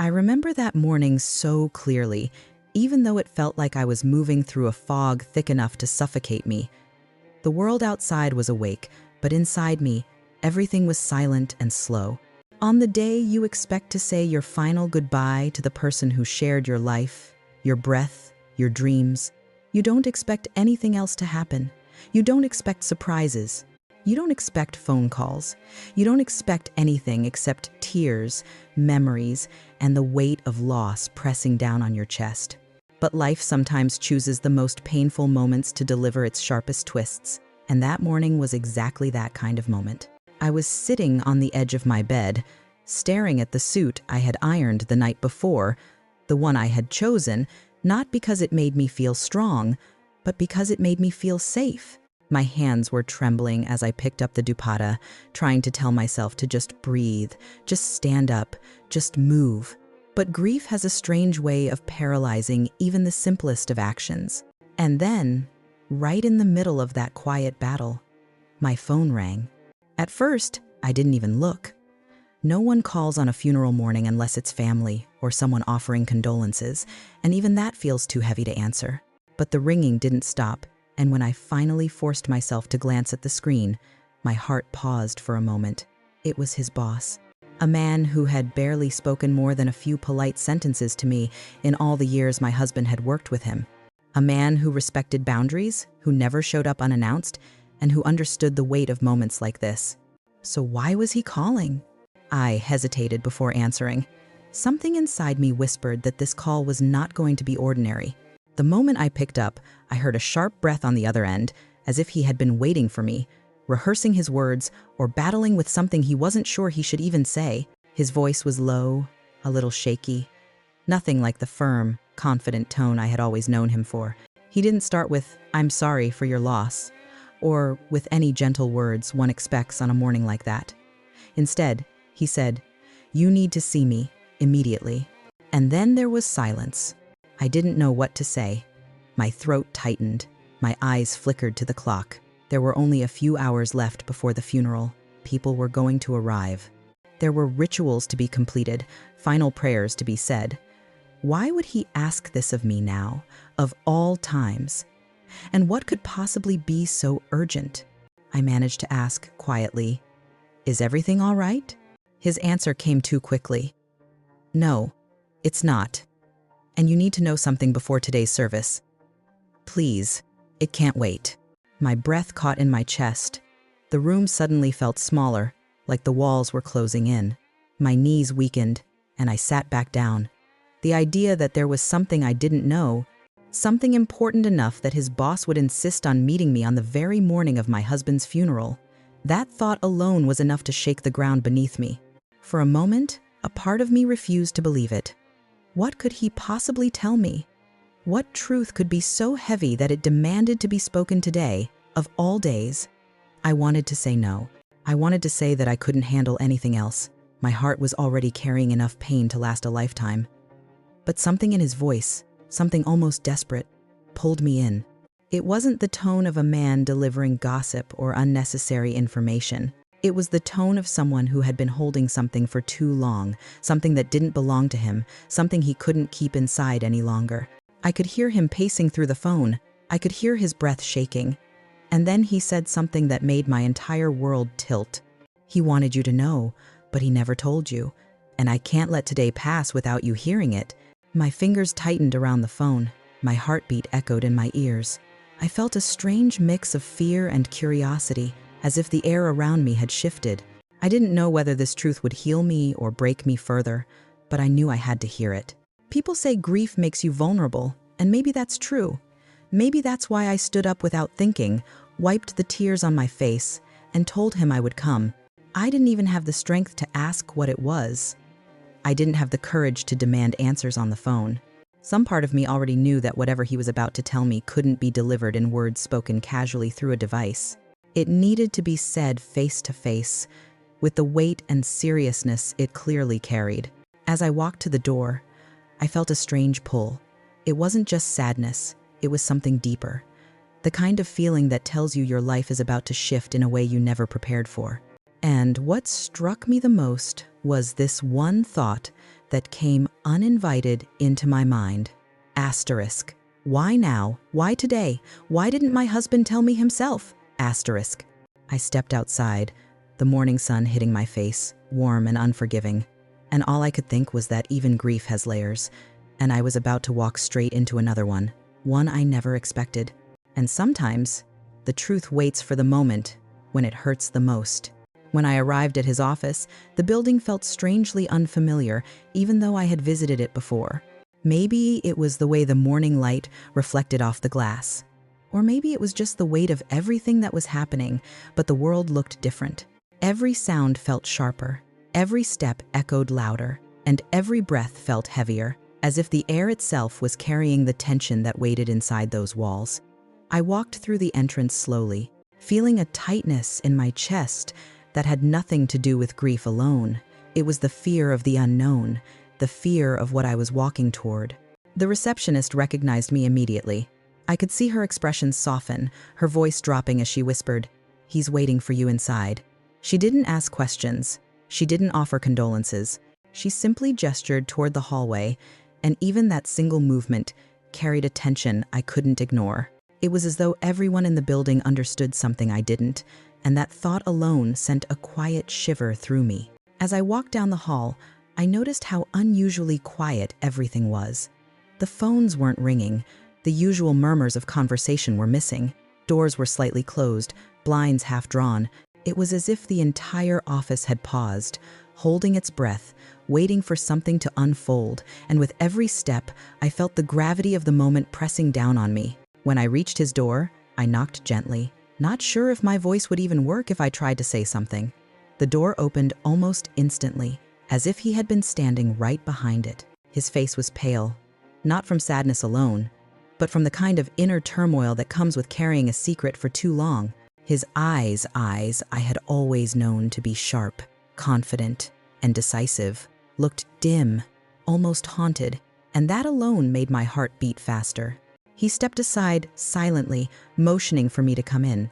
I remember that morning so clearly, even though it felt like I was moving through a fog thick enough to suffocate me. The world outside was awake, but inside me, everything was silent and slow. On the day you expect to say your final goodbye to the person who shared your life, your breath, your dreams, you don't expect anything else to happen. You don't expect surprises. You don't expect phone calls. You don't expect anything except tears, memories, and the weight of loss pressing down on your chest. But life sometimes chooses the most painful moments to deliver its sharpest twists, and that morning was exactly that kind of moment. I was sitting on the edge of my bed, staring at the suit I had ironed the night before, the one I had chosen, not because it made me feel strong, but because it made me feel safe. My hands were trembling as I picked up the dupatta, trying to tell myself to just breathe, just stand up, just move. But grief has a strange way of paralyzing even the simplest of actions. And then, right in the middle of that quiet battle, my phone rang. At first, I didn't even look. No one calls on a funeral morning unless it's family or someone offering condolences, and even that feels too heavy to answer. But the ringing didn't stop, and when I finally forced myself to glance at the screen, my heart paused for a moment. It was his boss, a man who had barely spoken more than a few polite sentences to me in all the years my husband had worked with him. A man who respected boundaries, who never showed up unannounced, and who understood the weight of moments like this. So why was he calling? I hesitated before answering. Something inside me whispered that this call was not going to be ordinary. The moment I picked up, I heard a sharp breath on the other end, as if he had been waiting for me, rehearsing his words or battling with something he wasn't sure he should even say. His voice was low, a little shaky, nothing like the firm, confident tone I had always known him for. He didn't start with, "I'm sorry for your loss," or with any gentle words one expects on a morning like that. Instead, he said, "You need to see me, immediately." And then there was silence. I didn't know what to say. My throat tightened. My eyes flickered to the clock. There were only a few hours left before the funeral. People were going to arrive. There were rituals to be completed, final prayers to be said. Why would he ask this of me now, of all times? And what could possibly be so urgent? I managed to ask quietly, "Is everything all right?" His answer came too quickly. "No, it's not. And you need to know something before today's service. Please, it can't wait." My breath caught in my chest. The room suddenly felt smaller, like the walls were closing in. My knees weakened, and I sat back down. The idea that there was something I didn't know, something important enough that his boss would insist on meeting me on the very morning of my husband's funeral, that thought alone was enough to shake the ground beneath me. For a moment, a part of me refused to believe it. What could he possibly tell me? What truth could be so heavy that it demanded to be spoken today, of all days? I wanted to say no. I wanted to say that I couldn't handle anything else. My heart was already carrying enough pain to last a lifetime. But something in his voice, something almost desperate, pulled me in. It wasn't the tone of a man delivering gossip or unnecessary information. It was the tone of someone who had been holding something for too long, something that didn't belong to him, something he couldn't keep inside any longer. I could hear him pacing through the phone. I could hear his breath shaking. And then he said something that made my entire world tilt. "He wanted you to know, but he never told you. And I can't let today pass without you hearing it." My fingers tightened around the phone. My heartbeat echoed in my ears. I felt a strange mix of fear and curiosity, as if the air around me had shifted. I didn't know whether this truth would heal me or break me further, but I knew I had to hear it. People say grief makes you vulnerable, and maybe that's true. Maybe that's why I stood up without thinking, wiped the tears on my face, and told him I would come. I didn't even have the strength to ask what it was. I didn't have the courage to demand answers on the phone. Some part of me already knew that whatever he was about to tell me couldn't be delivered in words spoken casually through a device. It needed to be said face to face, with the weight and seriousness it clearly carried. As I walked to the door, I felt a strange pull. It wasn't just sadness, it was something deeper. The kind of feeling that tells you your life is about to shift in a way you never prepared for. And what struck me the most was this one thought that came uninvited into my mind. Asterisk. Why now? Why today? Why didn't my husband tell me himself? Asterisk. I stepped outside, the morning sun hitting my face, warm and unforgiving. And all I could think was that even grief has layers, and I was about to walk straight into another one I never expected. And sometimes, the truth waits for the moment when it hurts the most. When I arrived at his office, the building felt strangely unfamiliar, even though I had visited it before. Maybe it was the way the morning light reflected off the glass. Or maybe it was just the weight of everything that was happening, but the world looked different. Every sound felt sharper, every step echoed louder, and every breath felt heavier, as if the air itself was carrying the tension that waited inside those walls. I walked through the entrance slowly, feeling a tightness in my chest that had nothing to do with grief alone. It was the fear of the unknown, the fear of what I was walking toward. The receptionist recognized me immediately. I could see her expression soften, her voice dropping as she whispered, "He's waiting for you inside." She didn't ask questions. She didn't offer condolences. She simply gestured toward the hallway, and even that single movement carried a tension I couldn't ignore. It was as though everyone in the building understood something I didn't, and that thought alone sent a quiet shiver through me. As I walked down the hall, I noticed how unusually quiet everything was. The phones weren't ringing. The usual murmurs of conversation were missing. Doors were slightly closed, blinds half drawn. It was as if the entire office had paused, holding its breath, waiting for something to unfold, and with every step, I felt the gravity of the moment pressing down on me. When I reached his door, I knocked gently, not sure if my voice would even work if I tried to say something. The door opened almost instantly, as if he had been standing right behind it. His face was pale, not from sadness alone, but from the kind of inner turmoil that comes with carrying a secret for too long. His eyes I had always known to be sharp, confident, and decisive, looked dim, almost haunted, and that alone made my heart beat faster. He stepped aside silently, motioning for me to come in.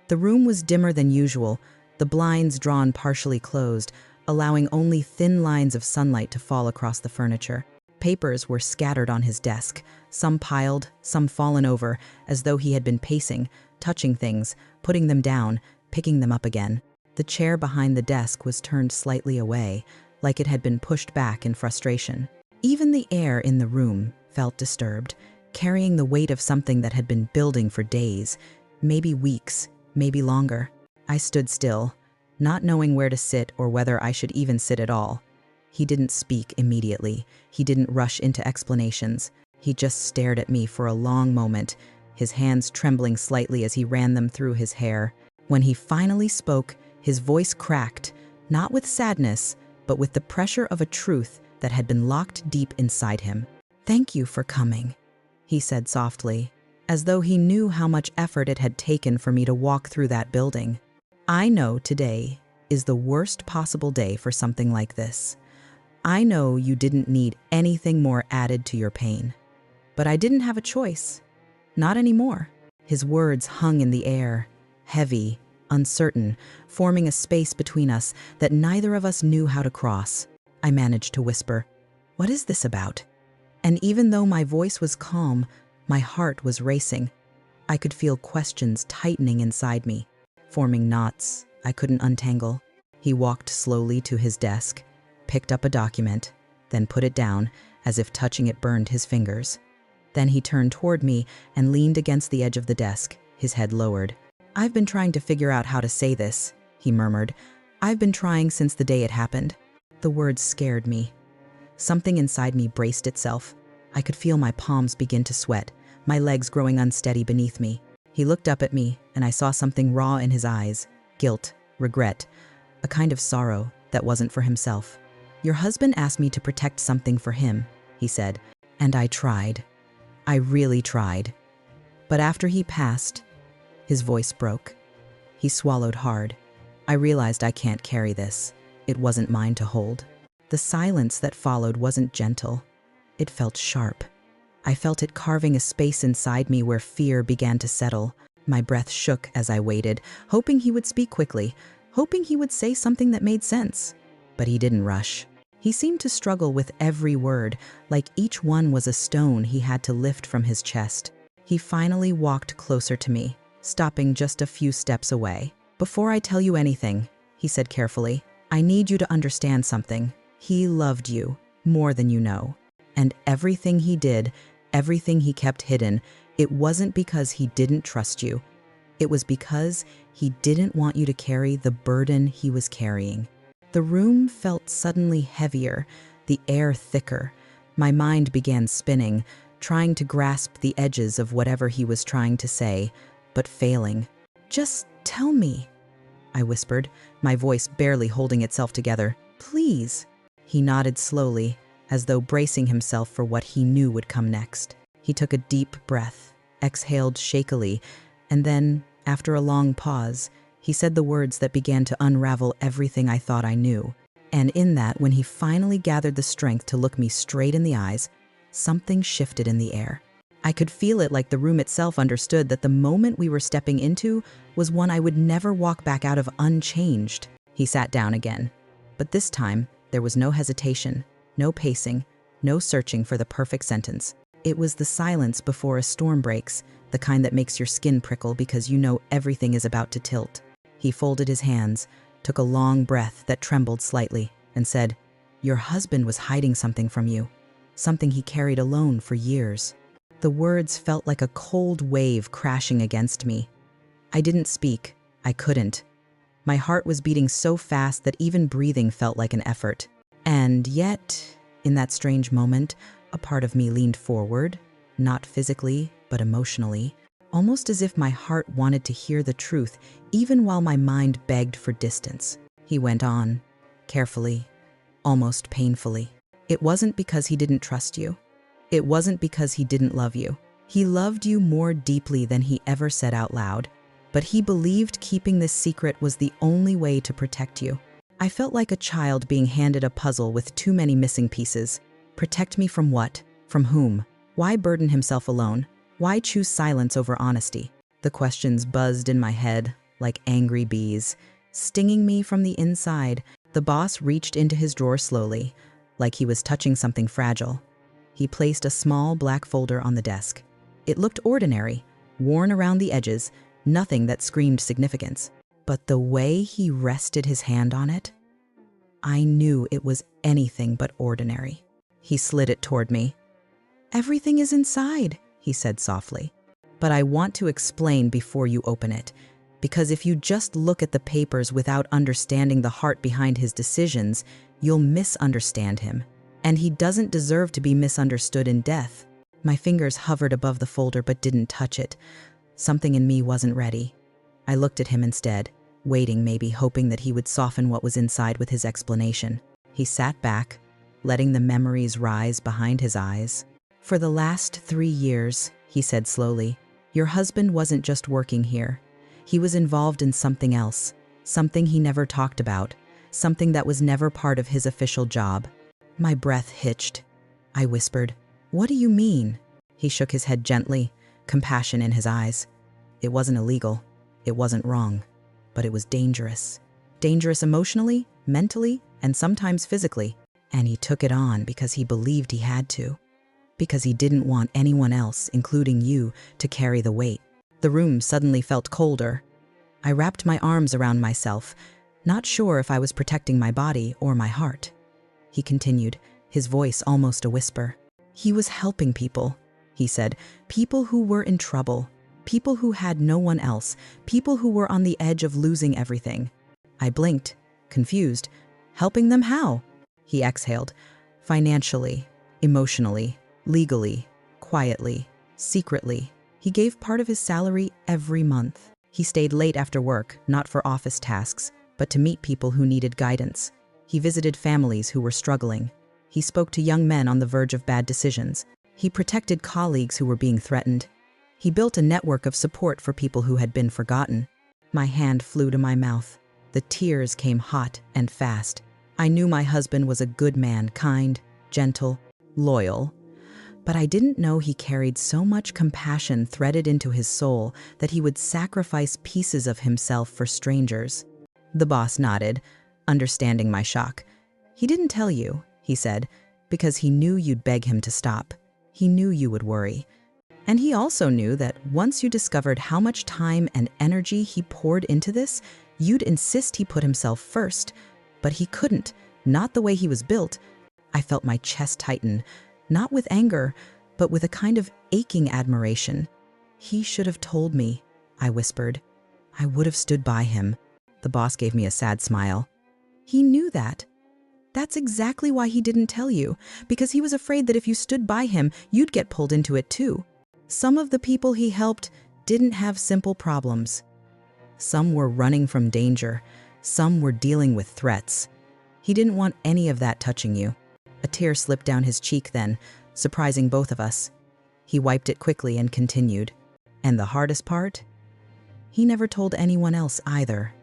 The room was dimmer than usual, the blinds drawn partially closed, allowing only thin lines of sunlight to fall across the furniture. Papers were scattered on his desk, some piled, some fallen over, as though he had been pacing, touching things, putting them down, picking them up again. The chair behind the desk was turned slightly away, like it had been pushed back in frustration. Even the air in the room felt disturbed, carrying the weight of something that had been building for days, maybe weeks, maybe longer. I stood still, not knowing where to sit or whether I should even sit at all. He didn't speak immediately. He didn't rush into explanations. He just stared at me for a long moment, his hands trembling slightly as he ran them through his hair. When he finally spoke, his voice cracked, not with sadness, but with the pressure of a truth that had been locked deep inside him. "Thank you for coming," he said softly, as though he knew how much effort it had taken for me to walk through that building. "I know today is the worst possible day for something like this. I know you didn't need anything more added to your pain. But I didn't have a choice. Not anymore." His words hung in the air, heavy, uncertain, forming a space between us that neither of us knew how to cross. I managed to whisper, "What is this about?" And even though my voice was calm, my heart was racing. I could feel questions tightening inside me, forming knots I couldn't untangle. He walked slowly to his desk, picked up a document, then put it down as if touching it burned his fingers. Then he turned toward me and leaned against the edge of the desk, his head lowered. "I've been trying to figure out how to say this," he murmured. "I've been trying since the day it happened." The words scared me. Something inside me braced itself. I could feel my palms begin to sweat, my legs growing unsteady beneath me. He looked up at me, and I saw something raw in his eyes, guilt, regret, a kind of sorrow that wasn't for himself. "Your husband asked me to protect something for him," he said, "and I tried. I really tried." But after he passed, his voice broke. He swallowed hard. I realized I can't carry this. It wasn't mine to hold. The silence that followed wasn't gentle. It felt sharp. I felt it carving a space inside me where fear began to settle. My breath shook as I waited, hoping he would speak quickly, hoping he would say something that made sense. But he didn't rush. He seemed to struggle with every word, like each one was a stone he had to lift from his chest. He finally walked closer to me, stopping just a few steps away. "Before I tell you anything," he said carefully, "I need you to understand something. He loved you more than you know. And everything he did, everything he kept hidden, it wasn't because he didn't trust you. It was because he didn't want you to carry the burden he was carrying." The room felt suddenly heavier, the air thicker. My mind began spinning, trying to grasp the edges of whatever he was trying to say, but failing. "Just tell me," I whispered, my voice barely holding itself together. "Please." He nodded slowly, as though bracing himself for what he knew would come next. He took a deep breath, exhaled shakily, and then, after a long pause, he said the words that began to unravel everything I thought I knew. And in that, when he finally gathered the strength to look me straight in the eyes, something shifted in the air. I could feel it, like the room itself understood that the moment we were stepping into was one I would never walk back out of unchanged. He sat down again, but this time there was no hesitation, no pacing, no searching for the perfect sentence. It was the silence before a storm breaks, the kind that makes your skin prickle because you know everything is about to tilt. He folded his hands, took a long breath that trembled slightly, and said, "Your husband was hiding something from you, something he carried alone for years." The words felt like a cold wave crashing against me. I didn't speak. I couldn't. My heart was beating so fast that even breathing felt like an effort. And yet, in that strange moment, a part of me leaned forward, not physically, but emotionally, almost as if my heart wanted to hear the truth, even while my mind begged for distance. He went on, carefully, almost painfully. "It wasn't because he didn't trust you. It wasn't because he didn't love you. He loved you more deeply than he ever said out loud, but he believed keeping this secret was the only way to protect you." I felt like a child being handed a puzzle with too many missing pieces. Protect me from what? From whom? Why burden himself alone? Why choose silence over honesty? The questions buzzed in my head like angry bees, stinging me from the inside. The boss reached into his drawer slowly, like he was touching something fragile. He placed a small black folder on the desk. It looked ordinary, worn around the edges, nothing that screamed significance. But the way he rested his hand on it, I knew it was anything but ordinary. He slid it toward me. "Everything is inside," he said softly. "But I want to explain before you open it, because if you just look at the papers without understanding the heart behind his decisions, you'll misunderstand him. And he doesn't deserve to be misunderstood in death." My fingers hovered above the folder but didn't touch it. Something in me wasn't ready. I looked at him instead, waiting, maybe hoping that he would soften what was inside with his explanation. He sat back, letting the memories rise behind his eyes. "For the last 3 years," he said slowly, "your husband wasn't just working here. He was involved in something else, something he never talked about, something that was never part of his official job." My breath hitched. I whispered, "What do you mean?" He shook his head gently, compassion in his eyes. "It wasn't illegal. It wasn't wrong. But it was dangerous. Dangerous emotionally, mentally, and sometimes physically. And he took it on because he believed he had to. Because he didn't want anyone else, including you, to carry the weight." The room suddenly felt colder. I wrapped my arms around myself, not sure if I was protecting my body or my heart. He continued, his voice almost a whisper. "He was helping people," he said, "people who were in trouble, people who had no one else, people who were on the edge of losing everything." I blinked, confused. "Helping them how?" He exhaled. "Financially, emotionally, legally, quietly, secretly. He gave part of his salary every month. He stayed late after work, not for office tasks, but to meet people who needed guidance. He visited families who were struggling. He spoke to young men on the verge of bad decisions. He protected colleagues who were being threatened. He built a network of support for people who had been forgotten." My hand flew to my mouth. The tears came hot and fast. I knew my husband was a good man, kind, gentle, loyal. But I didn't know he carried so much compassion threaded into his soul that he would sacrifice pieces of himself for strangers. The boss nodded, understanding my shock. "He didn't tell you. he said, because he knew you'd beg him to stop. He knew you would worry. And he also knew that once you discovered how much time and energy he poured into this, you'd insist he put himself first. But he couldn't, not the way he was built. I felt my chest tighten, not with anger, but with a kind of aching admiration. He should have told me, I whispered. I would have stood by him. The boss gave me a sad smile. He knew that. That's exactly why he didn't tell you, because he was afraid that if you stood by him, you'd get pulled into it too. Some of the people he helped didn't have simple problems. Some were running from danger. Some were dealing with threats. He didn't want any of that touching you. A tear slipped down his cheek then, surprising both of us. He wiped it quickly and continued. And the hardest part? He never told anyone else either.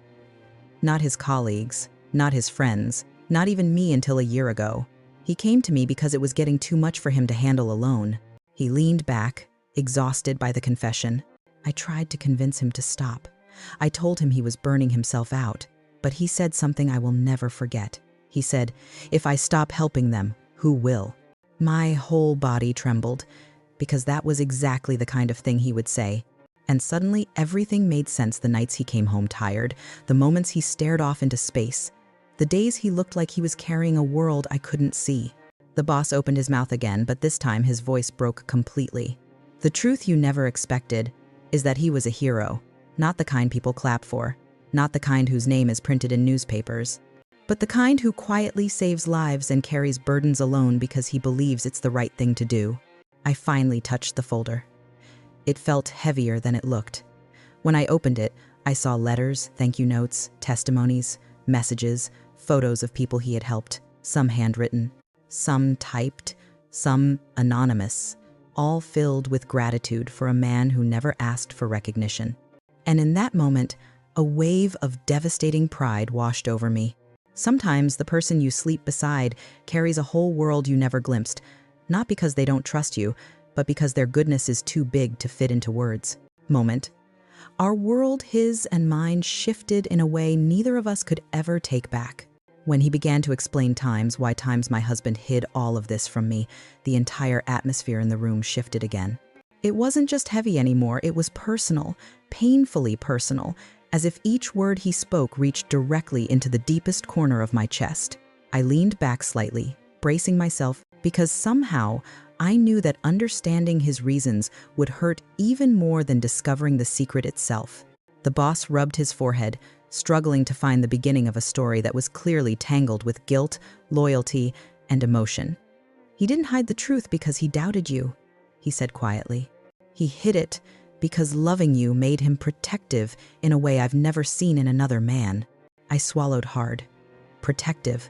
Not his colleagues, not his friends, not even me until a year ago. He came to me because it was getting too much for him to handle alone. He leaned back, exhausted by the confession. I tried to convince him to stop. I told him he was burning himself out, but he said something I will never forget. He said, if I stop helping them, who will? My whole body trembled, because that was exactly the kind of thing he would say. And suddenly everything made sense the nights he came home tired, the moments he stared off into space, the days he looked like he was carrying a world I couldn't see. The boss opened his mouth again, but this time his voice broke completely. The truth you never expected is that he was a hero, not the kind people clap for, not the kind whose name is printed in newspapers, but the kind who quietly saves lives and carries burdens alone because he believes it's the right thing to do. I finally touched the folder. It felt heavier than it looked. When I opened it, I saw letters, thank you notes, testimonies, messages, photos of people he had helped, some handwritten, some typed, some anonymous, all filled with gratitude for a man who never asked for recognition. And in that moment, a wave of devastating pride washed over me. Sometimes the person you sleep beside carries a whole world you never glimpsed, not because they don't trust you, but because their goodness is too big to fit into words. Moment. Our world, his and mine, shifted in a way neither of us could ever take back. When he began to explain why times my husband hid all of this from me, the entire atmosphere in the room shifted again. It wasn't just heavy anymore, it was personal, painfully personal, as if each word he spoke reached directly into the deepest corner of my chest. I leaned back slightly, bracing myself, because somehow I knew that understanding his reasons would hurt even more than discovering the secret itself. The boss rubbed his forehead, struggling to find the beginning of a story that was clearly tangled with guilt, loyalty, and emotion. He didn't hide the truth because he doubted you, he said quietly. He hid it because loving you made him protective in a way I've never seen in another man. I swallowed hard. Protective.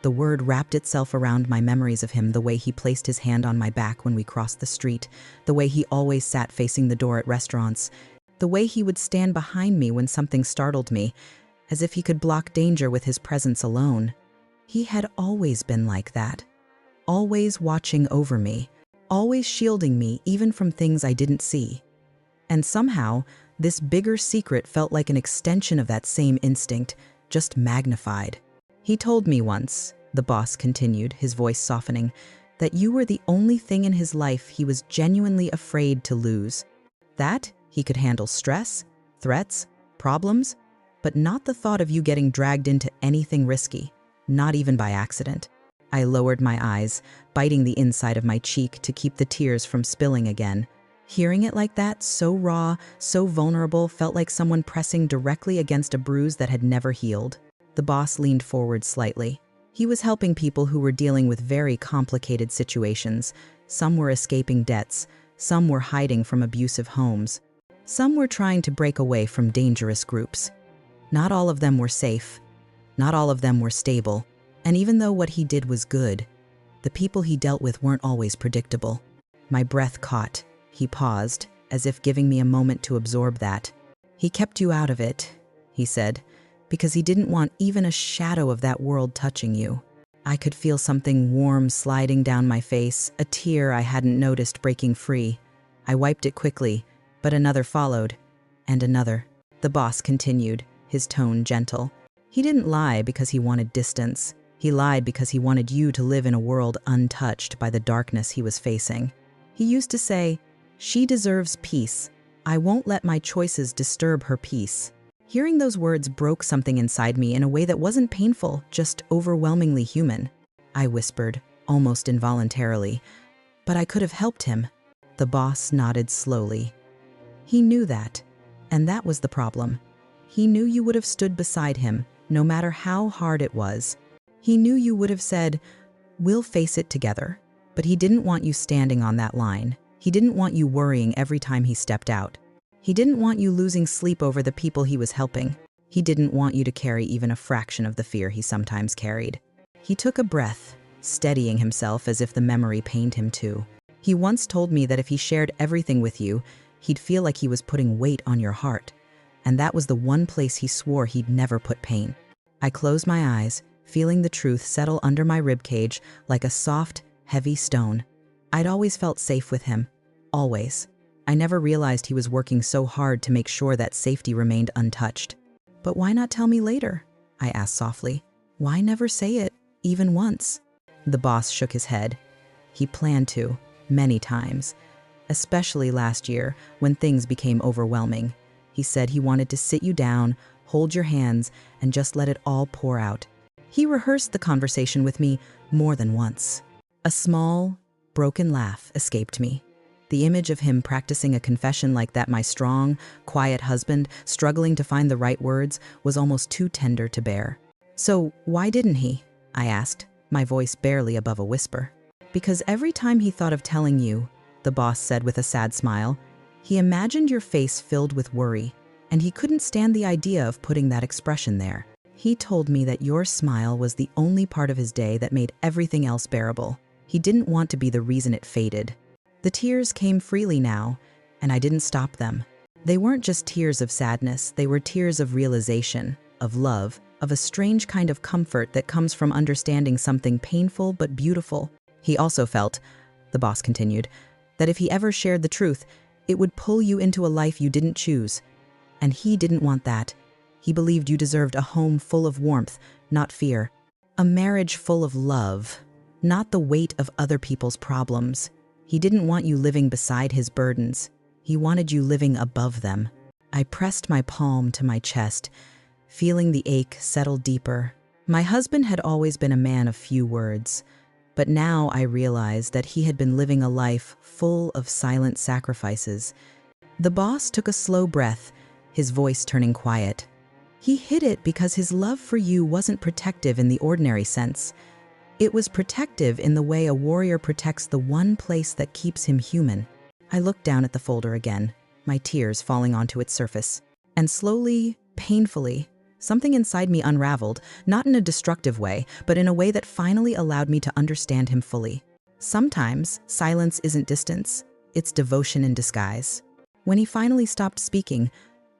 The word wrapped itself around my memories of him, the way he placed his hand on my back when we crossed the street, the way he always sat facing the door at restaurants, the way he would stand behind me when something startled me, as if he could block danger with his presence alone. He had always been like that, always watching over me, always shielding me even from things I didn't see. And somehow, this bigger secret felt like an extension of that same instinct, just magnified. He told me once, the boss continued, his voice softening, that you were the only thing in his life he was genuinely afraid to lose. That he could handle stress, threats, problems, but not the thought of you getting dragged into anything risky, not even by accident. I lowered my eyes, biting the inside of my cheek to keep the tears from spilling again. Hearing it like that, so raw, so vulnerable, felt like someone pressing directly against a bruise that had never healed. The boss leaned forward slightly. He was helping people who were dealing with very complicated situations. Some were escaping debts, some were hiding from abusive homes. Some were trying to break away from dangerous groups. Not all of them were safe. Not all of them were stable. And even though what he did was good, the people he dealt with weren't always predictable. My breath caught. He paused, as if giving me a moment to absorb that. He kept you out of it, he said, because he didn't want even a shadow of that world touching you. I could feel something warm sliding down my face, a tear I hadn't noticed breaking free. I wiped it quickly, but another followed, and another. The boss continued, his tone gentle. He didn't lie because he wanted distance. He lied because he wanted you to live in a world untouched by the darkness he was facing. He used to say, "She deserves peace. I won't let my choices disturb her peace." Hearing those words broke something inside me in a way that wasn't painful, just overwhelmingly human. I whispered, almost involuntarily, "But I could have helped him." The boss nodded slowly. He knew that, and that was the problem. He knew you would have stood beside him, no matter how hard it was. He knew you would have said, "We'll face it together." But he didn't want you standing on that line. He didn't want you worrying every time he stepped out. He didn't want you losing sleep over the people he was helping. He didn't want you to carry even a fraction of the fear he sometimes carried. He took a breath, steadying himself as if the memory pained him too. He once told me that if he shared everything with you, he'd feel like he was putting weight on your heart. And that was the one place he swore he'd never put pain. I closed my eyes, feeling the truth settle under my ribcage like a soft, heavy stone. I'd always felt safe with him. Always. I never realized he was working so hard to make sure that safety remained untouched. "But why not tell me later?" I asked softly. "Why never say it, even once?" The boss shook his head. He planned to, many times, especially last year when things became overwhelming. He said he wanted to sit you down, hold your hands, and just let it all pour out. He rehearsed the conversation with me more than once. A small, broken laugh escaped me. The image of him practicing a confession like that, my strong, quiet husband struggling to find the right words, was almost too tender to bear. "So why didn't he?" I asked, my voice barely above a whisper. "Because every time he thought of telling you," the boss said with a sad smile, "he imagined your face filled with worry, and he couldn't stand the idea of putting that expression there. He told me that your smile was the only part of his day that made everything else bearable. He didn't want to be the reason it faded." The tears came freely now, and I didn't stop them. They weren't just tears of sadness, they were tears of realization, of love, of a strange kind of comfort that comes from understanding something painful but beautiful. He also felt, the boss continued, that if he ever shared the truth, it would pull you into a life you didn't choose. And he didn't want that. He believed you deserved a home full of warmth, not fear. A marriage full of love, not the weight of other people's problems. He didn't want you living beside his burdens. He wanted you living above them. I pressed my palm to my chest, feeling the ache settle deeper. My husband had always been a man of few words, but now I realized that he had been living a life full of silent sacrifices. The boss took a slow breath, his voice turning quiet. He hid it because his love for you wasn't protective in the ordinary sense. It was protective in the way a warrior protects the one place that keeps him human. I looked down at the folder again, my tears falling onto its surface. And slowly, painfully, something inside me unraveled, not in a destructive way, but in a way that finally allowed me to understand him fully. Sometimes, silence isn't distance, it's devotion in disguise. When he finally stopped speaking,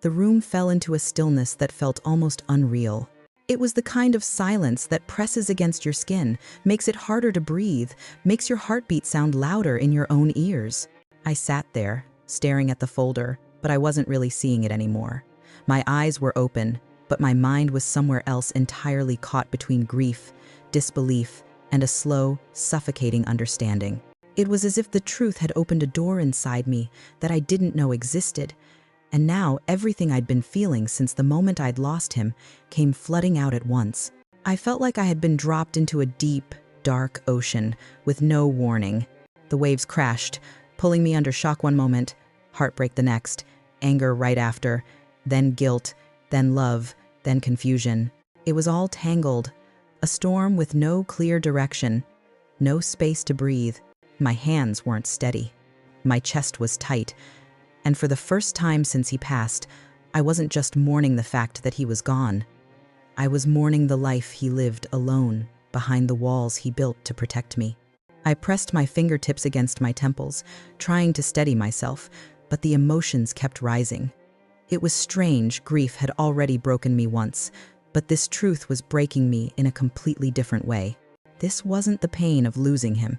the room fell into a stillness that felt almost unreal. It was the kind of silence that presses against your skin, makes it harder to breathe, makes your heartbeat sound louder in your own ears. I sat there, staring at the folder, but I wasn't really seeing it anymore. My eyes were open, but my mind was somewhere else, entirely caught between grief, disbelief, and a slow, suffocating understanding. It was as if the truth had opened a door inside me that I didn't know existed. And now everything I'd been feeling since the moment I'd lost him came flooding out at once. I felt like I had been dropped into a deep, dark ocean with no warning. The waves crashed, pulling me under shock one moment, heartbreak the next, anger right after, then guilt, then love, then confusion. It was all tangled, a storm with no clear direction, no space to breathe. My hands weren't steady. My chest was tight. And for the first time since he passed, I wasn't just mourning the fact that he was gone. I was mourning the life he lived alone, behind the walls he built to protect me. I pressed my fingertips against my temples, trying to steady myself, but the emotions kept rising. It was strange, grief had already broken me once, but this truth was breaking me in a completely different way. This wasn't the pain of losing him.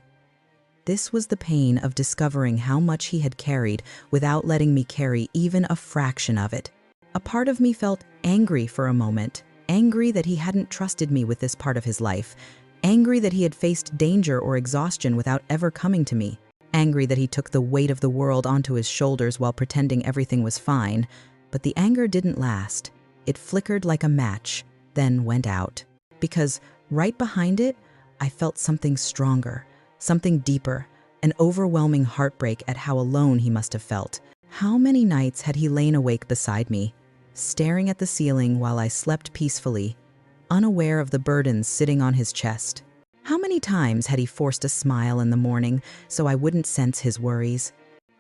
This was the pain of discovering how much he had carried without letting me carry even a fraction of it. A part of me felt angry for a moment, angry that he hadn't trusted me with this part of his life, angry that he had faced danger or exhaustion without ever coming to me, angry that he took the weight of the world onto his shoulders while pretending everything was fine. But the anger didn't last. It flickered like a match, then went out. Because right behind it, I felt something stronger, something deeper, an overwhelming heartbreak at how alone he must have felt. How many nights had he lain awake beside me, staring at the ceiling while I slept peacefully, unaware of the burdens sitting on his chest? How many times had he forced a smile in the morning so I wouldn't sense his worries?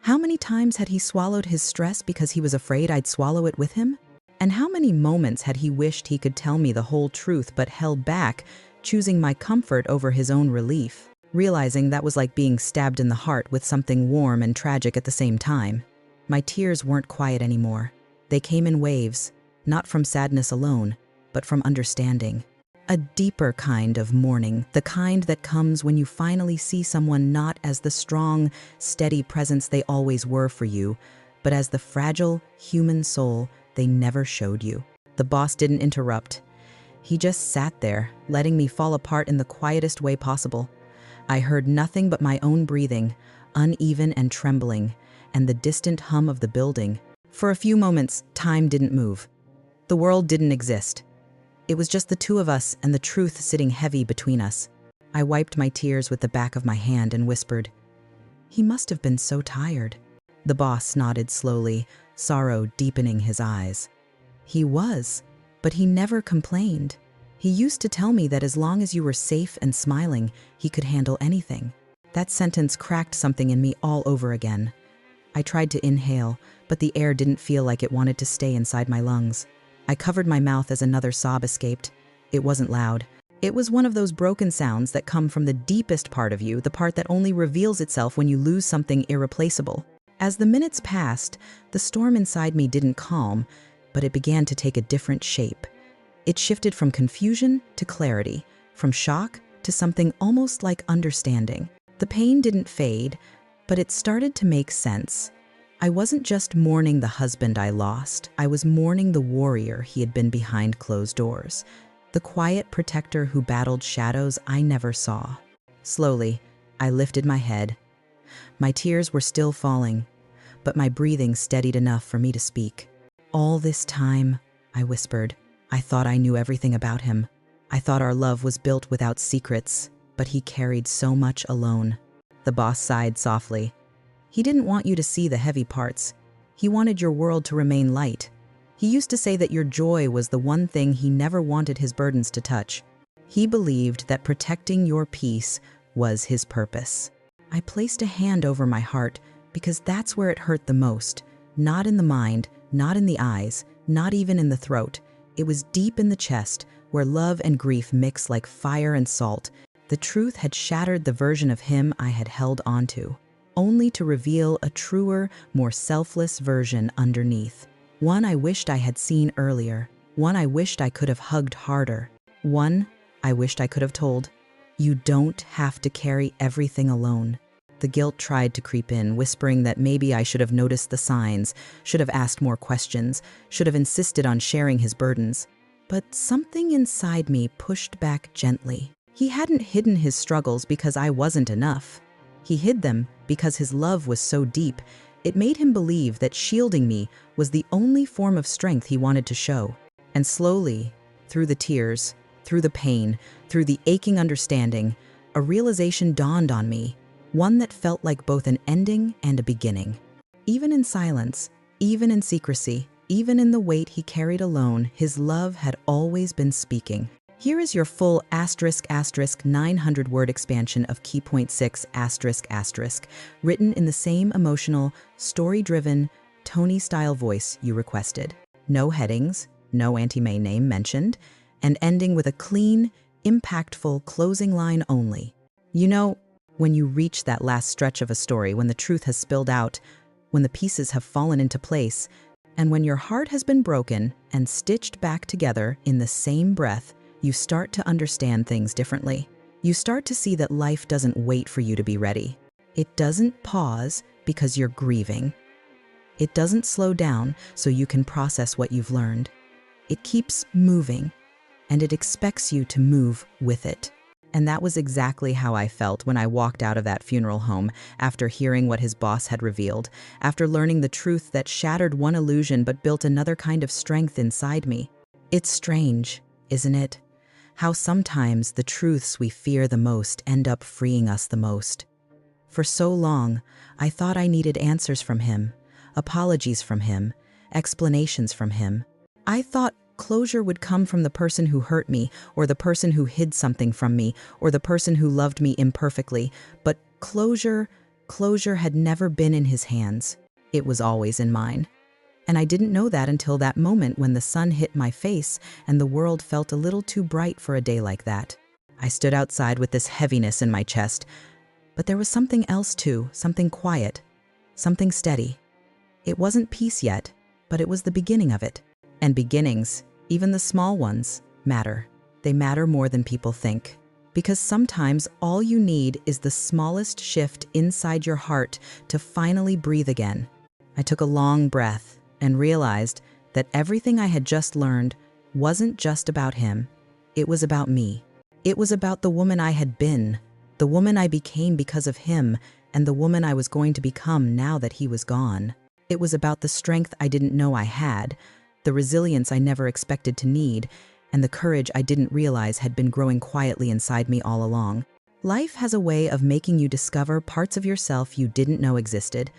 How many times had he swallowed his stress because he was afraid I'd swallow it with him? And how many moments had he wished he could tell me the whole truth but held back, choosing my comfort over his own relief, realizing that was like being stabbed in the heart with something warm and tragic at the same time? My tears weren't quiet anymore. They came in waves, not from sadness alone, but from understanding. A deeper kind of mourning, the kind that comes when you finally see someone not as the strong, steady presence they always were for you, but as the fragile, human soul they never showed you. The boss didn't interrupt. He just sat there, letting me fall apart in the quietest way possible. I heard nothing but my own breathing, uneven and trembling, and the distant hum of the building. For a few moments, time didn't move. The world didn't exist. It was just the two of us and the truth sitting heavy between us. I wiped my tears with the back of my hand and whispered, "He must have been so tired." The boss nodded slowly, sorrow deepening his eyes. "He was, but he never complained. He used to tell me that as long as you were safe and smiling, he could handle anything." That sentence cracked something in me all over again. I tried to inhale, but the air didn't feel like it wanted to stay inside my lungs. I covered my mouth as another sob escaped. It wasn't loud. It was one of those broken sounds that come from the deepest part of you, the part that only reveals itself when you lose something irreplaceable. As the minutes passed, the storm inside me didn't calm, but it began to take a different shape. It shifted from confusion to clarity, from shock to something almost like understanding. The pain didn't fade, but it started to make sense. I wasn't just mourning the husband I lost. I was mourning the warrior he had been behind closed doors, the quiet protector who battled shadows I never saw. Slowly, I lifted my head. My tears were still falling, but my breathing steadied enough for me to speak. "All this time," I whispered, "I thought I knew everything about him. I thought our love was built without secrets, but he carried so much alone." The boss sighed softly. "He didn't want you to see the heavy parts. He wanted your world to remain light. He used to say that your joy was the one thing he never wanted his burdens to touch. He believed that protecting your peace was his purpose." I placed a hand over my heart because that's where it hurt the most. Not in the mind, not in the eyes, not even in the throat. It was deep in the chest, where love and grief mix like fire and salt. The truth had shattered the version of him I had held onto, only to reveal a truer, more selfless version underneath. One I wished I had seen earlier. One I wished I could have hugged harder. One I wished I could have told, "You don't have to carry everything alone." The guilt tried to creep in, whispering that maybe I should have noticed the signs, should have asked more questions, should have insisted on sharing his burdens. But something inside me pushed back gently. He hadn't hidden his struggles because I wasn't enough. He hid them because his love was so deep. It made him believe that shielding me was the only form of strength he wanted to show. And slowly, through the tears, through the pain, through the aching understanding, a realization dawned on me, one that felt like both an ending and a beginning. Even in silence, even in secrecy, even in the weight he carried alone, his love had always been speaking. Here is your full ** 900-word expansion of Key Point 6 **, written in the same emotional, story-driven, Tony-style voice you requested. No headings, no Auntie Mae name mentioned, and ending with a clean, impactful closing line only. You know, when you reach that last stretch of a story, when the truth has spilled out, when the pieces have fallen into place, and when your heart has been broken and stitched back together in the same breath, you start to understand things differently. You start to see that life doesn't wait for you to be ready. It doesn't pause because you're grieving. It doesn't slow down so you can process what you've learned. It keeps moving, and it expects you to move with it. And that was exactly how I felt when I walked out of that funeral home after hearing what his boss had revealed, after learning the truth that shattered one illusion but built another kind of strength inside me. It's strange, isn't it? How sometimes the truths we fear the most end up freeing us the most. For so long, I thought I needed answers from him, apologies from him, explanations from him. I thought closure would come from the person who hurt me, or the person who hid something from me, or the person who loved me imperfectly. But closure had never been in his hands. It was always in mine. And I didn't know that until that moment when the sun hit my face and the world felt a little too bright for a day like that. I stood outside with this heaviness in my chest, but there was something else too, something quiet, something steady. It wasn't peace yet, but it was the beginning of it. And beginnings, even the small ones, matter. They matter more than people think. Because sometimes all you need is the smallest shift inside your heart to finally breathe again. I took a long breath and realized that everything I had just learned wasn't just about him. It was about me. It was about the woman I had been, the woman I became because of him, and the woman I was going to become now that he was gone. It was about the strength I didn't know I had, the resilience I never expected to need, and the courage I didn't realize had been growing quietly inside me all along. Life has a way of making you discover parts of yourself you didn't know existed,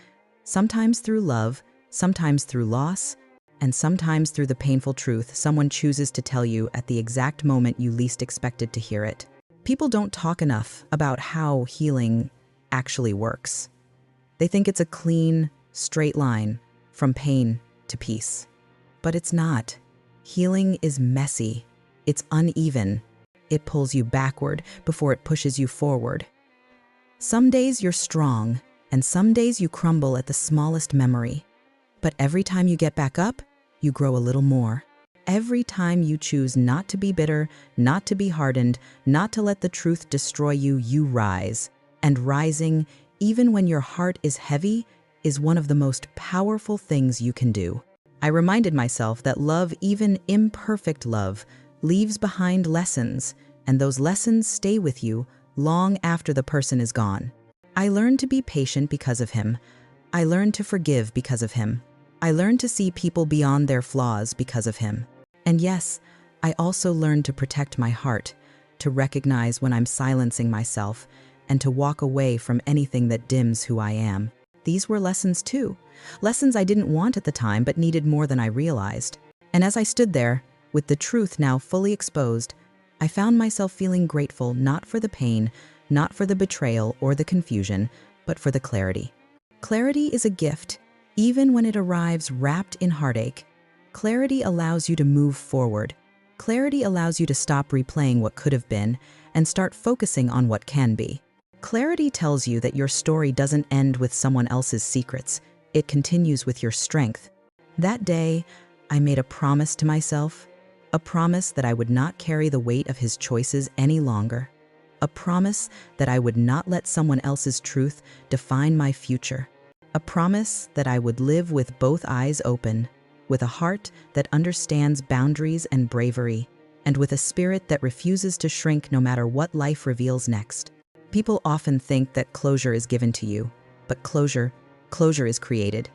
sometimes through love, sometimes through loss, and sometimes through the painful truth someone chooses to tell you at the exact moment you least expected to hear it. People don't talk enough about how healing actually works. They think it's a clean, straight line from pain to peace. But it's not. Healing is messy. It's uneven. It pulls you backward before it pushes you forward. Some days you're strong, and some days you crumble at the smallest memory. But every time you get back up, you grow a little more. Every time you choose not to be bitter, not to be hardened, not to let the truth destroy you, you rise. And rising, even when your heart is heavy, is one of the most powerful things you can do. I reminded myself that love, even imperfect love, leaves behind lessons, and those lessons stay with you long after the person is gone. I learned to be patient because of him. I learned to forgive because of him. I learned to see people beyond their flaws because of him. And yes, I also learned to protect my heart, to recognize when I'm silencing myself, and to walk away from anything that dims who I am. These were lessons too. Lessons I didn't want at the time but needed more than I realized. And as I stood there, with the truth now fully exposed, I found myself feeling grateful not for the pain, not for the betrayal or the confusion, but for the clarity. Clarity is a gift, even when it arrives wrapped in heartache. Clarity allows you to move forward. Clarity allows you to stop replaying what could have been and start focusing on what can be. Clarity tells you that your story doesn't end with someone else's secrets. It continues with your strength. That day, I made a promise to myself, a promise that I would not carry the weight of his choices any longer, a promise that I would not let someone else's truth define my future, a promise that I would live with both eyes open, with a heart that understands boundaries and bravery, and with a spirit that refuses to shrink no matter what life reveals next. People often think that closure is given to you, but closure is created.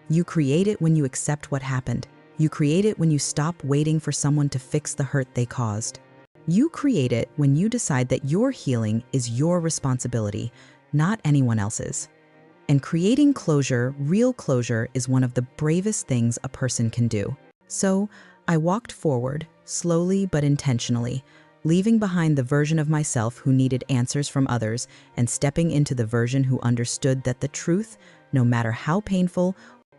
You create it when you accept what happened. You create it when you stop waiting for someone to fix the hurt they caused. You create it when you decide that your healing is your responsibility, not anyone else's. And creating closure, real closure, is one of the bravest things a person can do. So I walked forward, slowly but intentionally, leaving behind the version of myself who needed answers from others and stepping into the version who understood that the truth, no matter how painful,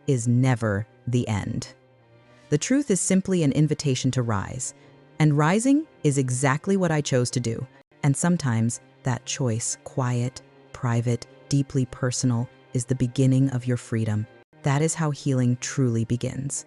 is never the end. The truth is simply an invitation to rise, and rising is exactly what I chose to do. And sometimes that choice, quiet, private, deeply personal, is the beginning of your freedom. That is how healing truly begins.